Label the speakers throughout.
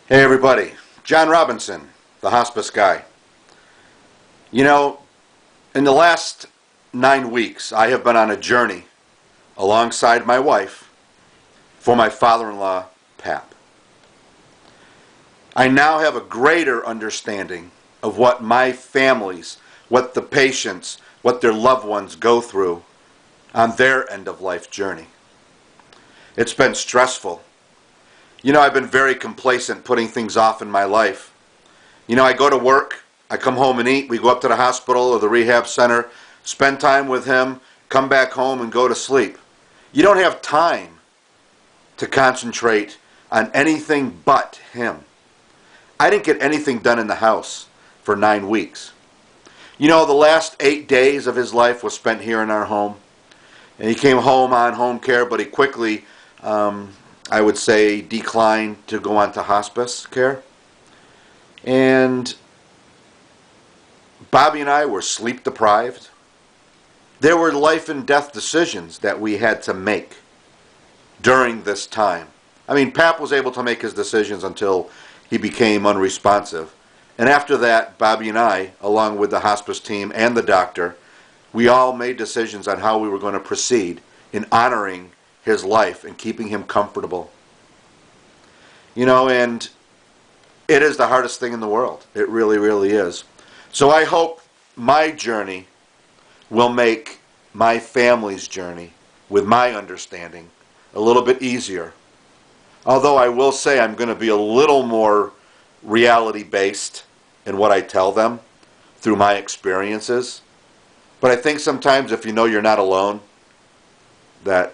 Speaker 1: Hey everybody, John Robinson, the hospice guy. You know, in the last 9 weeks, I have been on a journey alongside my wife for my father-in-law, Pap. I now have a greater understanding of what my families, what the patients, what their loved ones go through on their end-of-life journey. It's been stressful. I've been very complacent putting things off in my life. I go to work, I come home and eat, we go up to the hospital or the rehab center, spend time with him, come back home and go to sleep. You don't have time to concentrate on anything but him. I didn't get anything done in the house for 9 weeks. The last 8 days of his life was spent here in our home. And he came home on home care, but he quickly, I would say, declined to go on to hospice care. And Bobby and I were sleep deprived. There were life and death decisions that we had to make during this time. Pap was able to make his decisions until he became unresponsive. And after that, Bobby and I, along with the hospice team and the doctor, we all made decisions on how we were going to proceed in honoring his life and keeping him comfortable. And it is the hardest thing in the world. It really, really is. So I hope my journey will make my family's journey, with my understanding, a little bit easier. Although I will say I'm going to be a little more reality-based in what I tell them through my experiences. But I think sometimes if you know you're not alone, that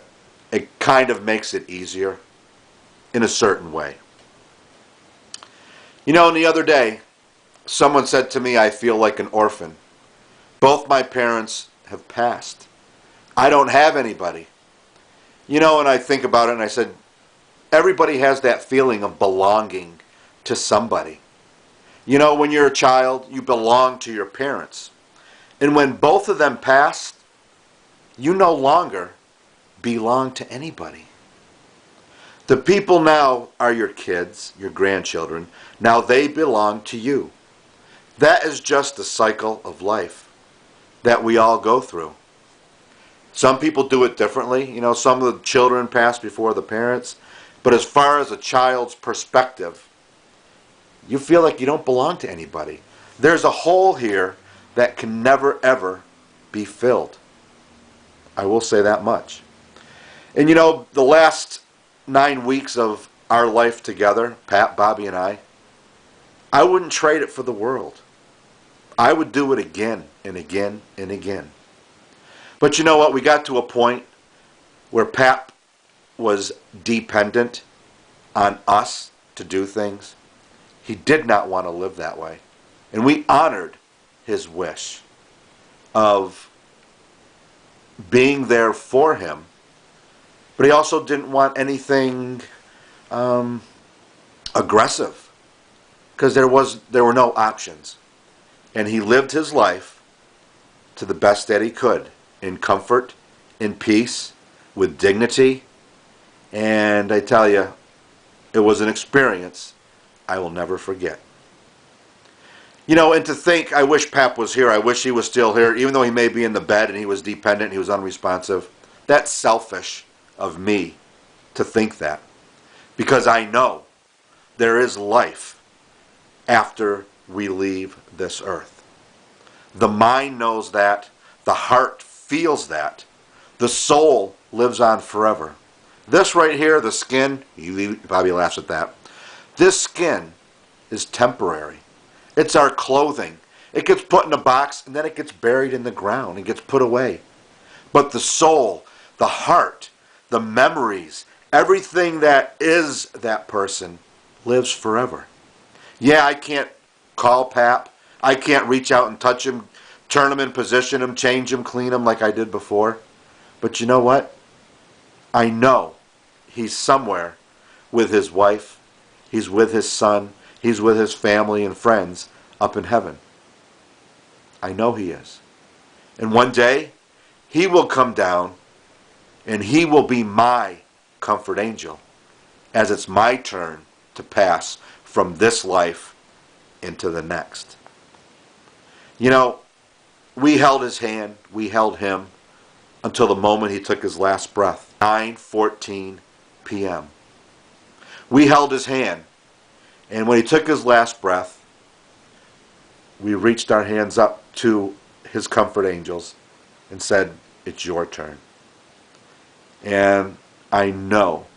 Speaker 1: it kind of makes it easier in a certain way. And the other day, someone said to me, I feel like an orphan. Both my parents have passed. I don't have anybody. And I think about it and I said, everybody has that feeling of belonging to somebody. When you're a child, you belong to your parents. And when both of them passed, you no longer belong to anybody. The people now are your kids, your grandchildren. Now they belong to you. That is just the cycle of life that we all go through. Some people do it differently. Some of the children pass before the parents. But as far as a child's perspective, you feel like you don't belong to anybody. There's a hole here that can never, ever be filled. I will say that much. And the last 9 weeks of our life together, Pat, Bobby, and I wouldn't trade it for the world. I would do it again and again and again. But you know what? We got to a point where Pat was dependent on us to do things. He did not want to live that way. And we honored his wish of being there for him. But he also didn't want anything aggressive, because there were no options. And he lived his life to the best that he could, in comfort, in peace, with dignity. And I tell you, it was an experience I will never forget. And to think, I wish Pap was here. I wish he was still here, even though he may be in the bed and he was dependent, he was unresponsive. That's selfish of me to think that, because I know there is life after we leave this earth. The mind knows that. The heart feels that. The soul lives on forever. This right here, the skin, Bobby laughs at that. This skin is temporary. It's our clothing. It gets put in a box and then it gets buried in the ground and gets put away. But the soul, the heart, the memories, everything that is that person lives forever. Yeah, I can't call Pap. I can't reach out and touch him, turn him in position him, change him, clean him like I did before. But you know what? I know he's somewhere with his wife. He's with his son. He's with his family and friends up in heaven. I know he is. And one day, he will come down and he will be my comfort angel as it's my turn to pass from this life into the next. You know, we held his hand, we held him until the moment he took his last breath, 9:14 p.m. We held his hand, and when he took his last breath, we reached our hands up to his comfort angels and said, "It's your turn." And I know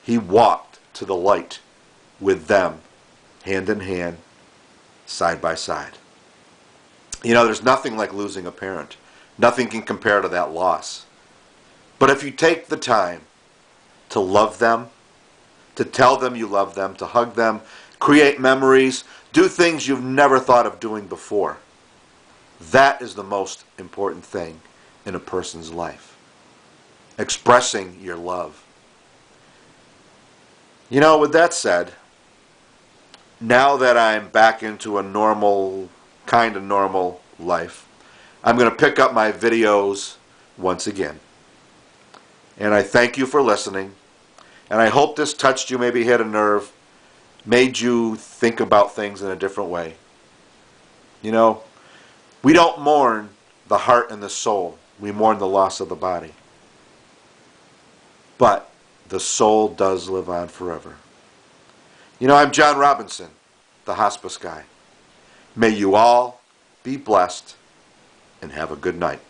Speaker 1: he walked to the light with them, hand in hand, side by side. You know, there's nothing like losing a parent. Nothing can compare to that loss. But if you take the time to love them, to tell them you love them, to hug them, create memories, do things you've never thought of doing before, that is the most important thing in a person's life. Expressing your love. You know, with that said, now that I'm back into a normal, kind of normal life, I'm going to pick up my videos once again. And I thank you for listening. And I hope this touched you, maybe hit a nerve, made you think about things in a different way. You know, we don't mourn the heart and the soul. We mourn the loss of the body. But the soul does live on forever. You know, I'm John Robinson, the hospice guy. May you all be blessed and have a good night.